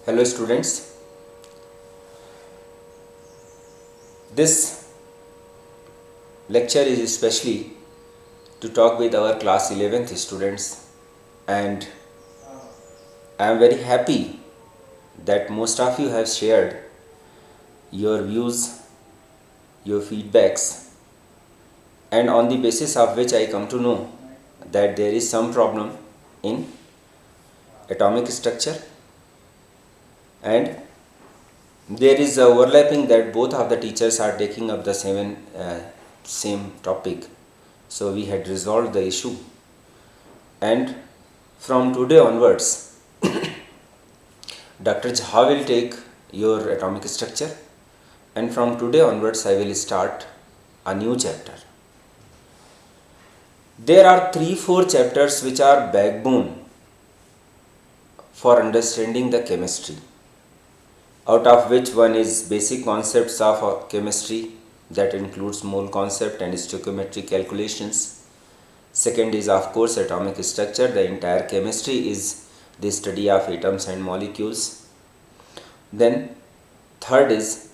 Hello students, this lecture is especially to talk with our class 11th students, and I am very happy that most of you have shared your views, your feedbacks, and on the basis of which I come to know that there is some problem in atomic structure, and there is a overlapping that both of the teachers are taking up the same topic. So we had resolved the issue, and from today onwards Dr. Jha will take your atomic structure, and from today onwards I will start a new chapter. There are 3-4 chapters which are backbone for understanding the chemistry, out of which one is basic concepts of chemistry, that includes mole concept and stoichiometric calculations. Second is of course atomic structure. The entire chemistry is the study of atoms and molecules. Then third is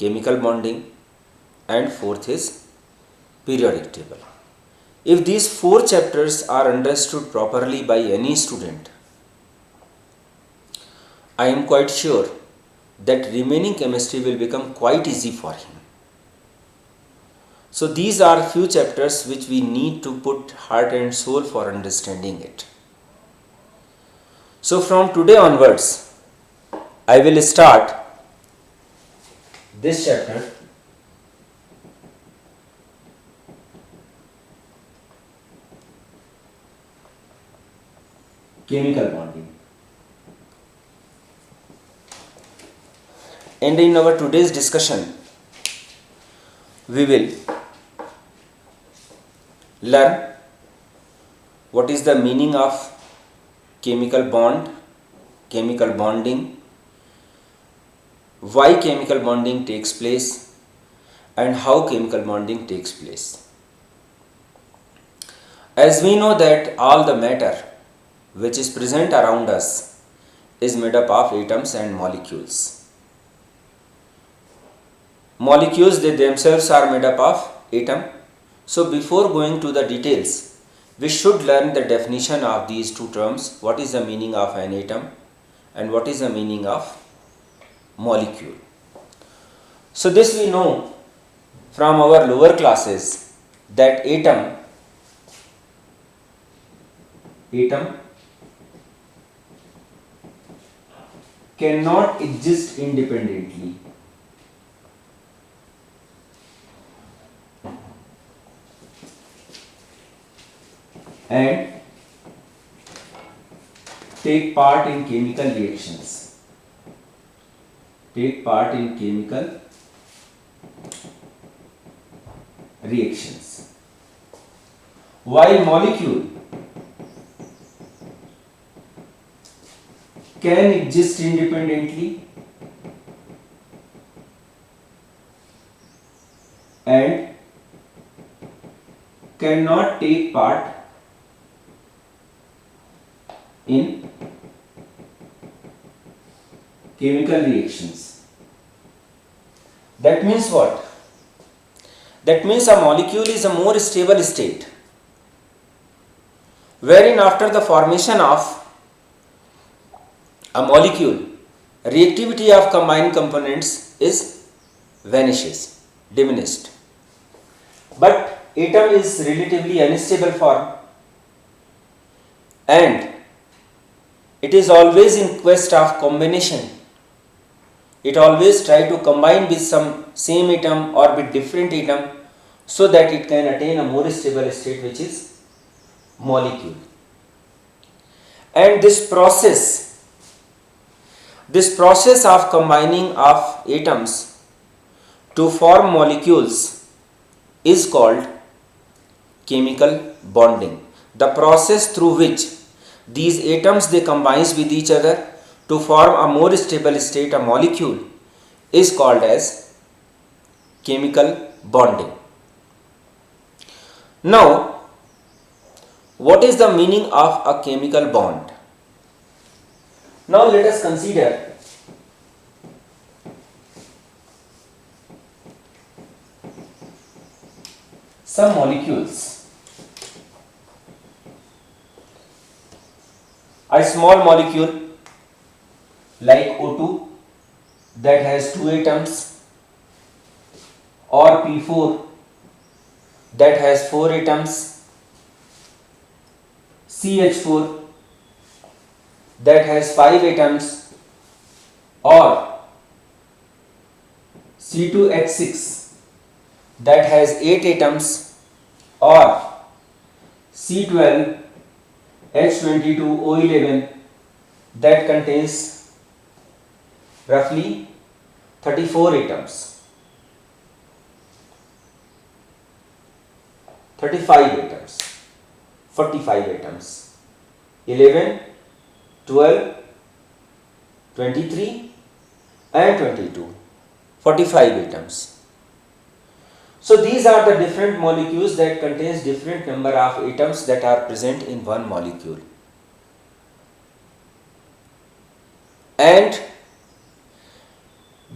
chemical bonding, and fourth is periodic table. If these 4 chapters are understood properly by any student, I am quite sure that remaining chemistry will become quite easy for him. So these are few chapters which we need to put heart and soul for understanding it. So from today onwards, I will start this chapter, chemical bonding. And in our today's discussion, we will learn what is the meaning of chemical bond, chemical bonding, why chemical bonding takes place, and how chemical bonding takes place. As we know that all the matter which is present around us is made up of atoms and molecules. Molecules, they themselves are made up of atom. So before going to the details, we should learn the definition of these two terms. What is the meaning of an atom and what is the meaning of molecule? So this we know from our lower classes, that atom cannot exist independently. And take part in chemical reactions. While molecule can exist independently and cannot take part in chemical reactions. That means what? That means a molecule is a more stable state, wherein after the formation of a molecule, reactivity of combined components is diminished. But atom is relatively unstable form, and it is always in quest of combination. It always try to combine with some same atom or with different atom so that it can attain a more stable state, which is molecule. And this process of combining of atoms to form molecules is called chemical bonding. The process through which these atoms they combines with each other to form a more stable state, a molecule, is called as chemical bonding. Now, what is the meaning of a chemical bond? Now let us consider some molecules. A small molecule like O2 that has 2 atoms, or P4 that has 4 atoms, CH4 that has 5 atoms, or C2H6 that has 8 atoms, or C12H22O11 that contains roughly 34 atoms, 35 atoms, 45 atoms, 11, 12, 23 and 22, 45 atoms. So these are the different molecules that contains different number of atoms that are present in one molecule. And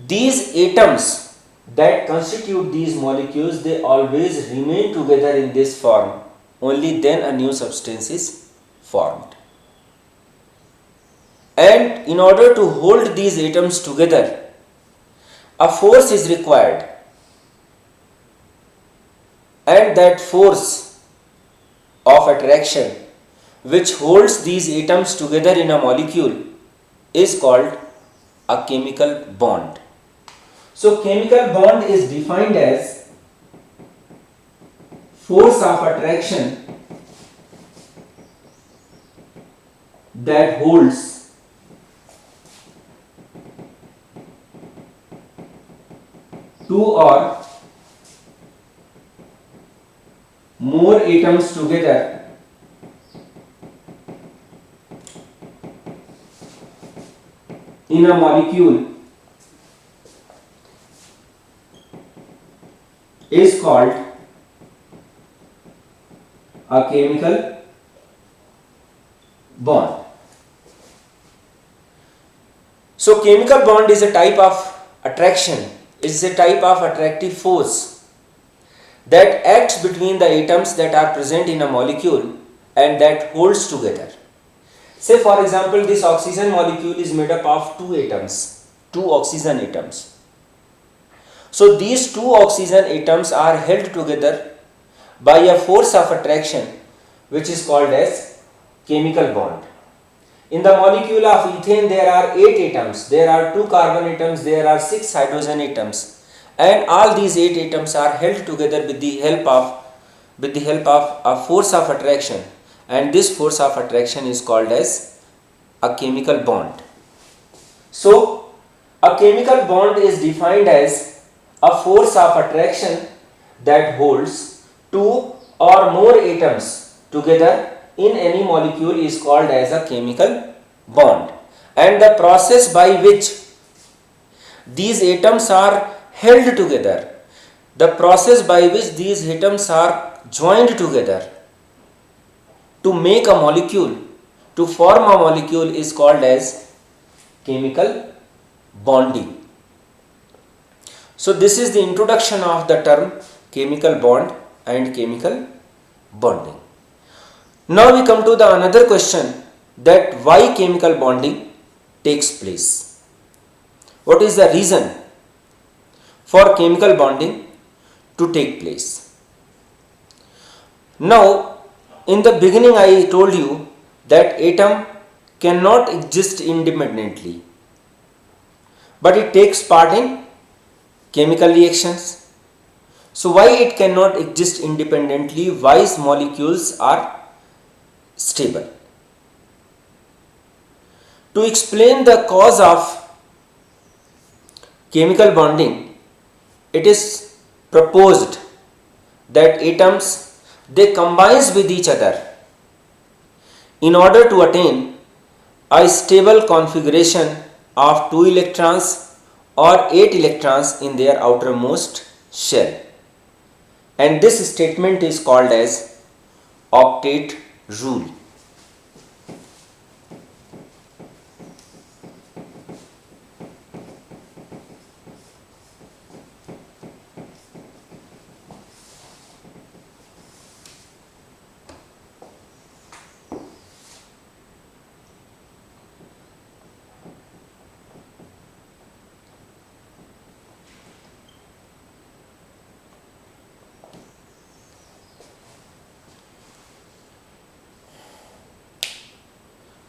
these atoms that constitute these molecules, they always remain together in this form, only then a new substance is formed. And in order to hold these atoms together, a force is required, and that force of attraction which holds these atoms together in a molecule is called a chemical bond. So chemical bond is defined as force of attraction that holds two or more atoms together in a molecule is called a chemical bond. So chemical bond is a type of attraction, is a type of attractive force that acts between the atoms that are present in a molecule and that holds together. Say for example, this oxygen molecule is made up of 2 atoms, 2 oxygen atoms. So these 2 oxygen atoms are held together by a force of attraction which is called as chemical bond. In the molecule of ethane there are 8 atoms, there are 2 carbon atoms, there are 6 hydrogen atoms, and all these 8 atoms are held together with the help of a force of attraction, and this force of attraction is called as a chemical bond. So a chemical bond is defined as a force of attraction that holds 2 or more atoms together in any molecule is called as a chemical bond, and the process by which these atoms are held together, the process by which these atoms are joined together to make a molecule, to form a molecule, is called as chemical bonding. So this is the introduction of the term chemical bond and chemical bonding. Now we come to the another question, that why chemical bonding takes place. What is the reason for chemical bonding to take place? Now, in the beginning I told you that atom cannot exist independently, but it takes part in chemical reactions. So why it cannot exist independently? Why molecules are stable? To explain the cause of chemical bonding, it is proposed that atoms, they combine with each other in order to attain a stable configuration of 2 electrons or 8 electrons in their outermost shell, and this statement is called as octet rule.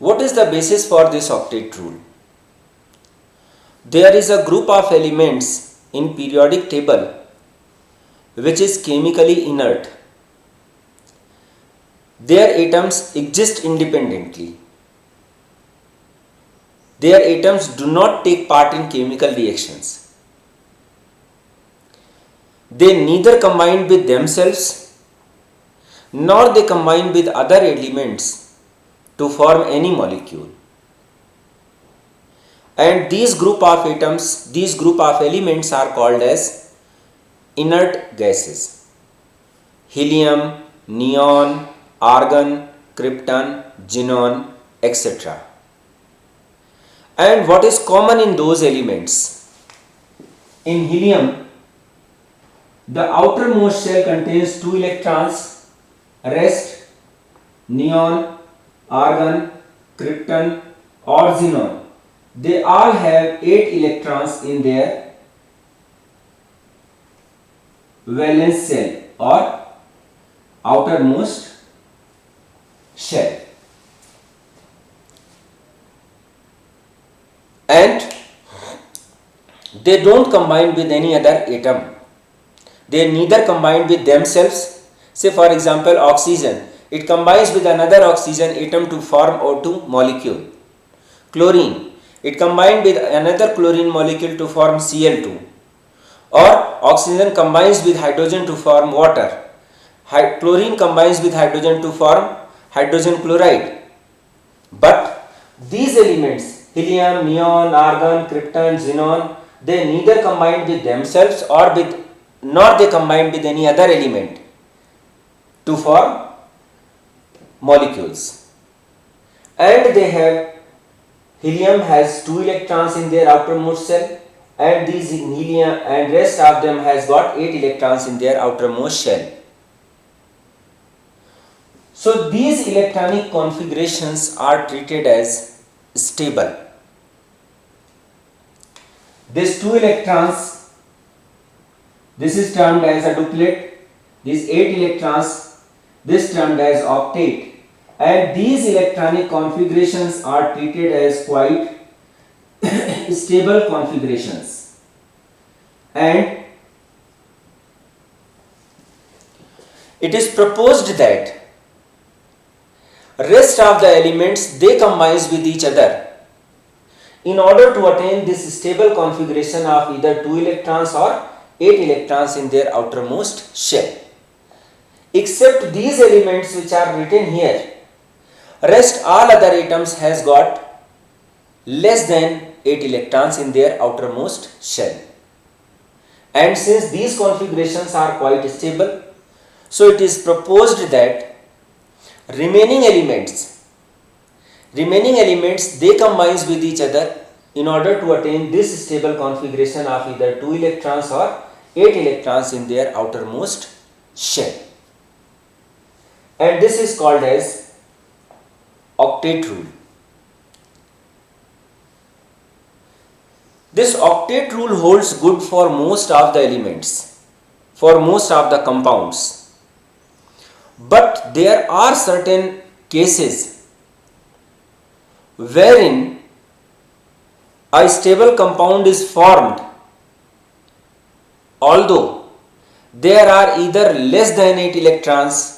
What is the basis for this octet rule? There is a group of elements in periodic table which is chemically inert. Their atoms exist independently. Their atoms do not take part in chemical reactions. They neither combine with themselves nor they combine with other elements to form any molecule. And these group of atoms, these group of elements are called as inert gases. Helium, neon, argon, krypton, xenon, etc. And what is common in those elements? In helium, the outermost shell contains 2 electrons, rest, neon, argon, krypton or xenon, they all have 8 electrons in their valence shell or outermost shell. And they don't combine with any other atom. They neither combine with themselves. Say for example oxygen, it combines with another oxygen atom to form O2 molecule. Chlorine, it combined with another chlorine molecule to form Cl2. Or oxygen combines with hydrogen to form water. Chlorine combines with hydrogen to form hydrogen chloride. But these elements, helium, neon, argon, krypton, xenon, they neither combine with themselves nor they combine with any other element to form molecules. And they have, helium has 2 electrons in their outermost shell, and these helium and rest of them has got 8 electrons in their outermost shell. So these electronic configurations are treated as stable. These 2 electrons, this is termed as a duplet, these 8 electrons, this termed as octet, and these electronic configurations are treated as quite stable configurations. And it is proposed that rest of the elements they combines with each other in order to attain this stable configuration of either 2 electrons or 8 electrons in their outermost shell. Except these elements which are written here, rest all other atoms has got less than 8 electrons in their outermost shell. And since these configurations are quite stable, so it is proposed that remaining elements they combines with each other in order to attain this stable configuration of either 2 electrons or 8 electrons in their outermost shell. And this is called as octet rule. This octet rule holds good for most of the elements, for most of the compounds. But there are certain cases wherein a stable compound is formed although there are either less than 8 electrons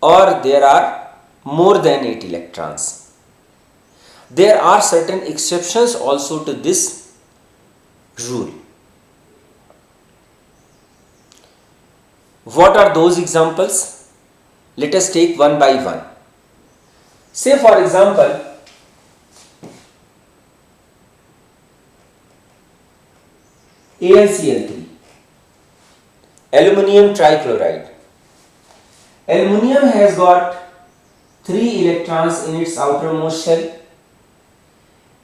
or there are more than 8 electrons. There are certain exceptions also to this rule. What are those examples? Let us take one by one. Say for example, AlCl3, aluminium trichloride. Aluminium has got 3 electrons in its outermost shell.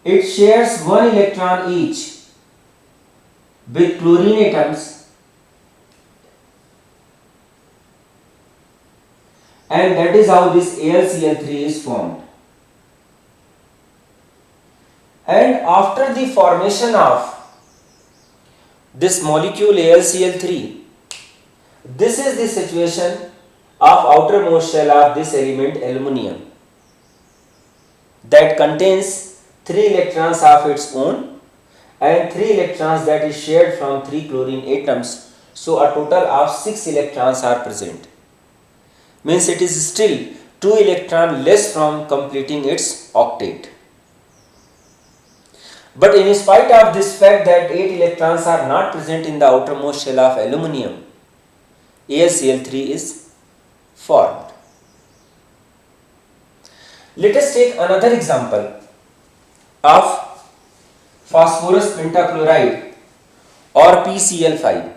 It shares 1 electron each with chlorine atoms, and that is how this AlCl3 is formed. And after the formation of this molecule AlCl3, this is the situation of outermost shell of this element aluminium. that contains 3 electrons of its own and 3 electrons that is shared from 3 chlorine atoms. So a total of 6 electrons are present. Means it is still 2 electron less from completing its octet. But in spite of this fact that 8 electrons are not present in the outermost shell of aluminum, AlCl3 is formed. Let us take another example of phosphorus pentachloride or PCl5.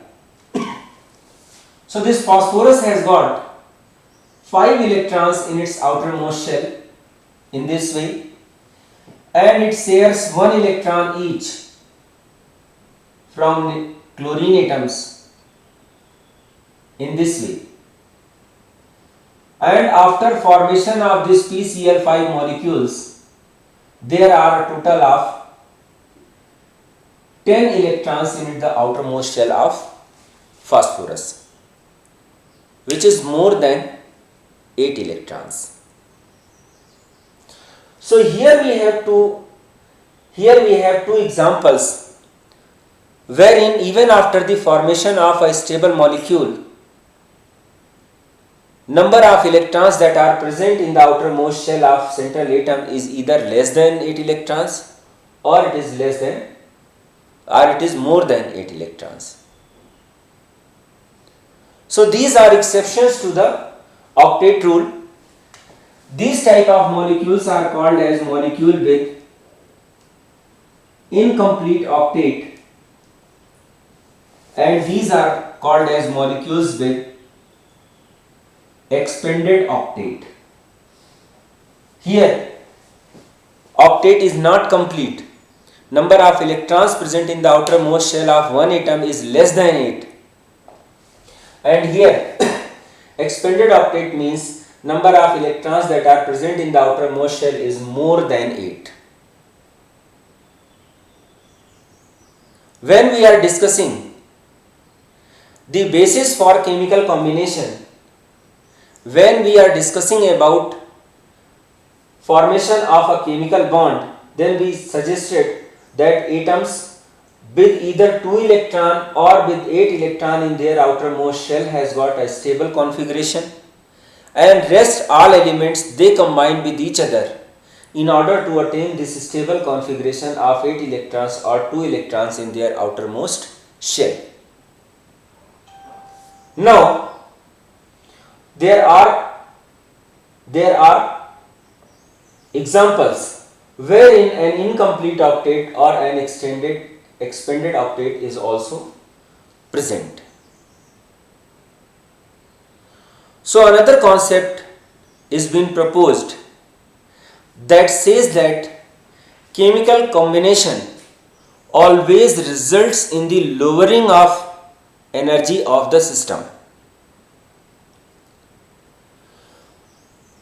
So this phosphorus has got 5 electrons in its outermost shell in this way, and it shares 1 electron each from chlorine atoms in this way. And after formation of this PCl5 molecules, there are a total of 10 electrons in the outermost shell of phosphorus, which is more than 8 electrons. So here we have two examples wherein even after the formation of a stable molecule, number of electrons that are present in the outermost shell of central atom is either less than 8 electrons or it is more than 8 electrons. So these are exceptions to the octet rule. These type of molecules are called as molecule with incomplete octet, and these are called as molecules with expanded octet. Here octet is not complete. Number of electrons present in the outermost shell of one atom is less than 8. And here expanded octet means number of electrons that are present in the outermost shell is more than 8. When we are discussing the basis for chemical combination, when we are discussing about formation of a chemical bond, then we suggested that atoms with either 2 electron or with 8 electron in their outermost shell has got a stable configuration, and rest all elements they combine with each other in order to attain this stable configuration of 8 electrons or 2 electrons in their outermost shell. Now there are examples wherein an incomplete octet or an expanded octet is also present. So another concept is being proposed that says that chemical combination always results in the lowering of energy of the system.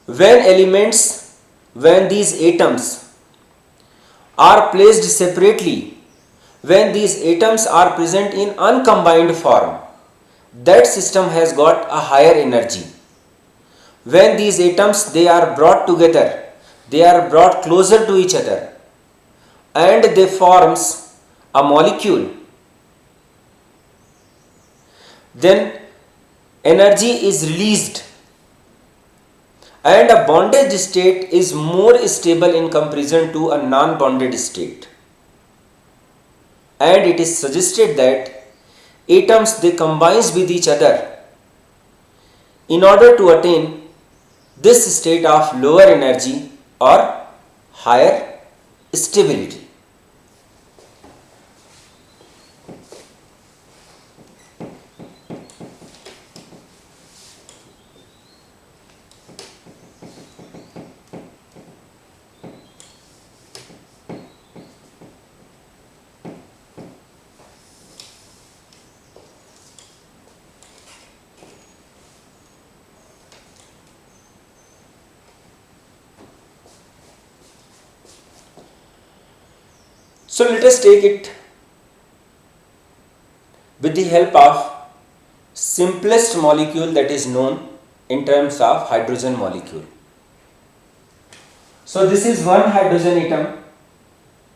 When these atoms are placed separately, when these atoms are present in uncombined form, that system has got a higher energy. When these atoms they are brought together, they are brought closer to each other and they forms a molecule, then energy is released and a bonded state is more stable in comparison to a non-bonded state. And it is suggested that atoms they combines with each other in order to attain this state of lower energy or higher stability. So let us take it with the help of simplest molecule that is known in terms of hydrogen molecule. So this is one hydrogen atom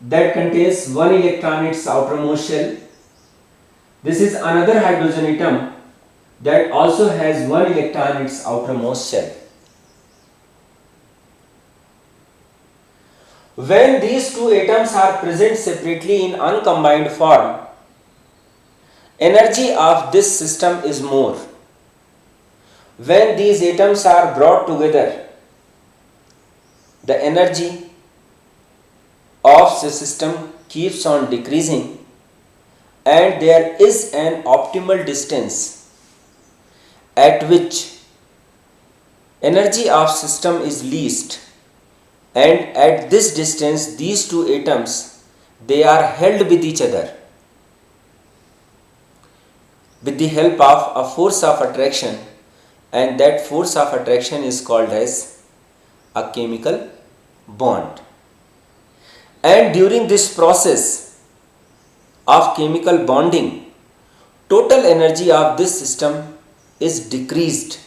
that contains one electron in its outermost shell. This is another hydrogen atom that also has one electron in its outermost shell. When these two atoms are present separately in uncombined form, energy of this system is more. When these atoms are brought together, the energy of the system keeps on decreasing and there is an optimal distance at which energy of system is least, and at this distance these two atoms, they are held with each other with the help of a force of attraction, and that force of attraction is called as a chemical bond. And during this process of chemical bonding, total energy of this system is decreased,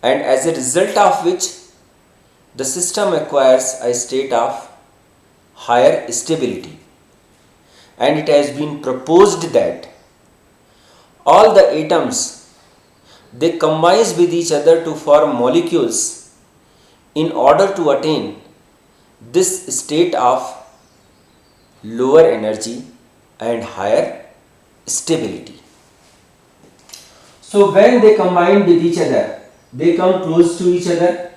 and as a result of which the system acquires a state of higher stability. And it has been proposed that all the atoms, they combine with each other to form molecules in order to attain this state of lower energy and higher stability. So when they combine with each other, they come close to each other.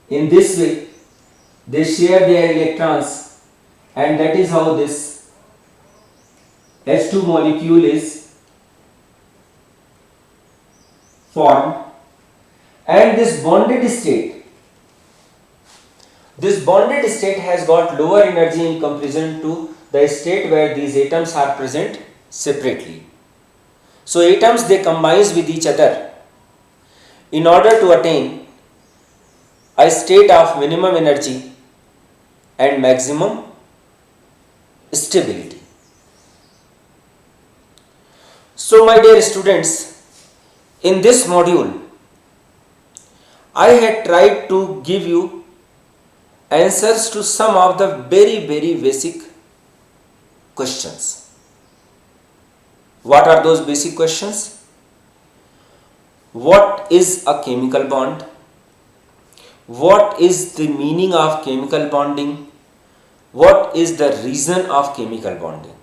In this way, they share their electrons, and that is how this H2 molecule is formed. And this bonded state has got lower energy in comparison to the state where these atoms are present separately. So atoms, they combine with each other in order to attain a state of minimum energy and maximum stability. So my dear students, in this module I had tried to give you answers to some of the very basic questions. What are those basic questions? What is a chemical bond? What is the meaning of chemical bonding? What is the reason of chemical bonding?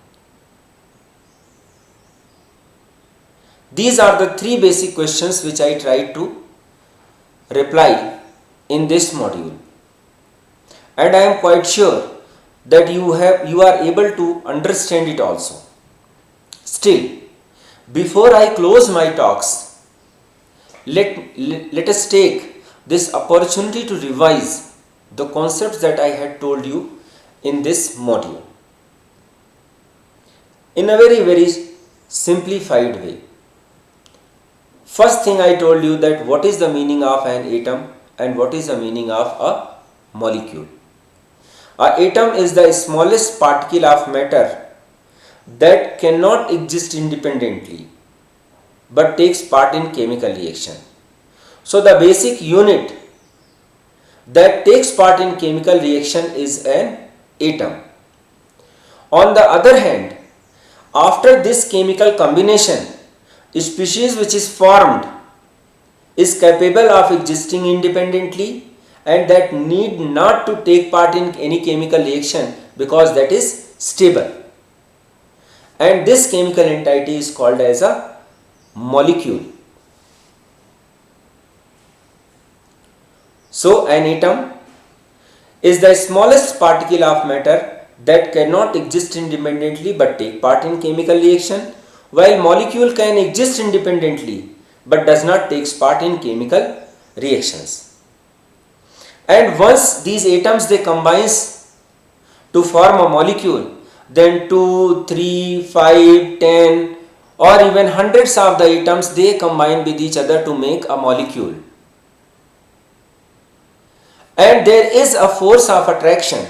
These are the three basic questions which I tried to reply in this module, and I am quite sure that you are able to understand it also. Still, before I close my talks, let us take this opportunity to revise the concepts that I had told you in this module in a very simplified way. First thing, I told you that what is the meaning of an atom and what is the meaning of a molecule. An atom is the smallest particle of matter that cannot exist independently but takes part in chemical reaction. So the basic unit that takes part in chemical reaction is an atom. On the other hand, after this chemical combination, a species which is formed is capable of existing independently and that need not to take part in any chemical reaction because that is stable. And this chemical entity is called as a molecule. So an atom is the smallest particle of matter that cannot exist independently but take part in chemical reaction, while molecule can exist independently but does not take part in chemical reactions. And once these atoms, they combine to form a molecule, then 2, 3, 5, 10 or even hundreds of the atoms, they combine with each other to make a molecule. And there is a force of attraction.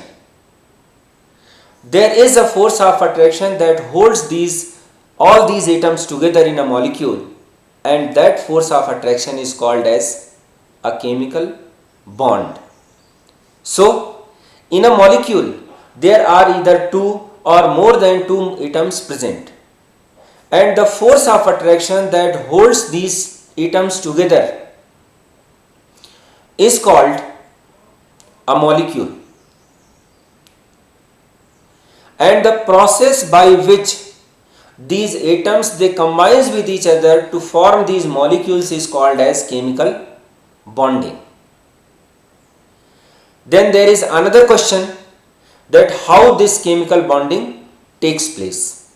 There is a force of attraction that holds all these atoms together in a molecule, and that force of attraction is called as a chemical bond. So, in a molecule, there are either two or more than two atoms present, and the force of attraction that holds these atoms together is called a molecule, and the process by which these atoms they combine with each other to form these molecules is called as chemical bonding. Then there is another question, that how this chemical bonding takes place.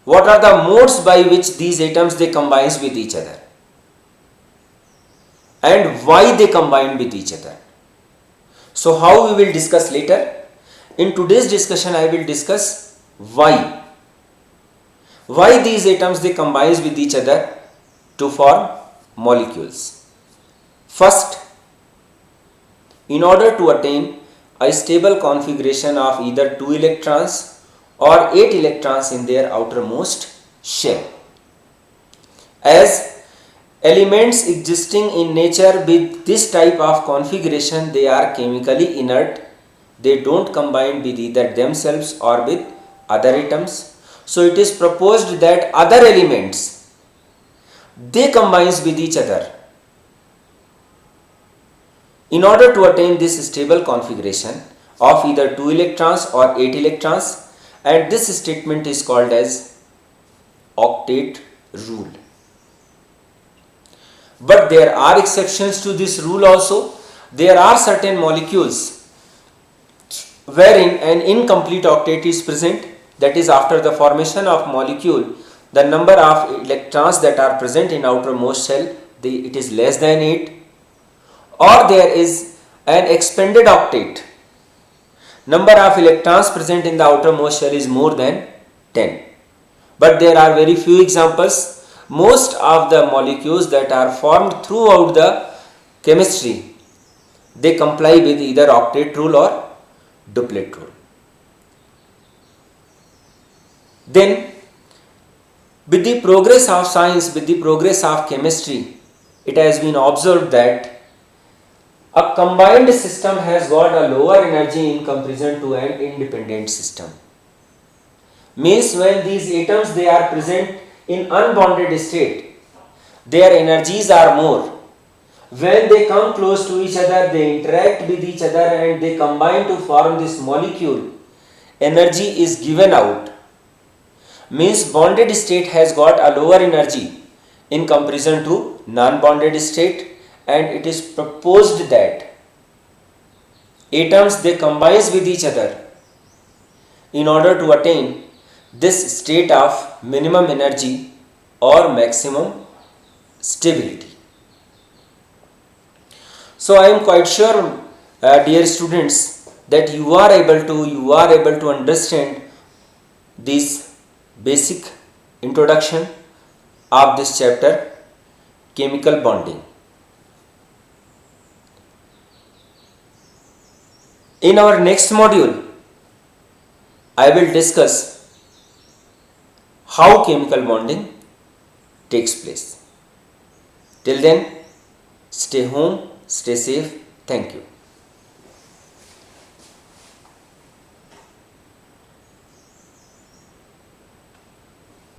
What are the modes by which these atoms they combine with each other, and why they combine with each other? So how we will discuss later. In today's discussion I will discuss why these atoms they combine with each other to form molecules. First, in order to attain a stable configuration of either 2 electrons or 8 electrons in their outermost shell, as elements existing in nature with this type of configuration, they are chemically inert. They don't combine with either themselves or with other atoms. So it is proposed that other elements they combine with each other in order to attain this stable configuration of either 2 electrons or 8 electrons, and this statement is called as octet rule. But there are exceptions to this rule also. There are certain molecules wherein an incomplete octet is present, that is, after the formation of molecule, the number of electrons that are present in outermost shell, it is less than 8, or there is an expanded octet, number of electrons present in the outermost shell is more than 10. But there are very few examples. Most of the molecules that are formed throughout the chemistry, they comply with either octet rule or duplet rule. Then, with the progress of science, with the progress of chemistry, it has been observed that a combined system has got a lower energy in comparison to an independent system. Means when these atoms they are present in unbonded state, their energies are more. When they come close to each other, they interact with each other and they combine to form this molecule, energy is given out. Means bonded state has got a lower energy in comparison to non-bonded state, and it is proposed that atoms they combine with each other in order to attain this state of minimum energy or maximum stability. So I am quite sure, dear students, that you are able to understand this basic introduction of this chapter, chemical bonding. In our next module, I will discuss how chemical bonding takes place. Till then, stay home, stay safe. Thank you.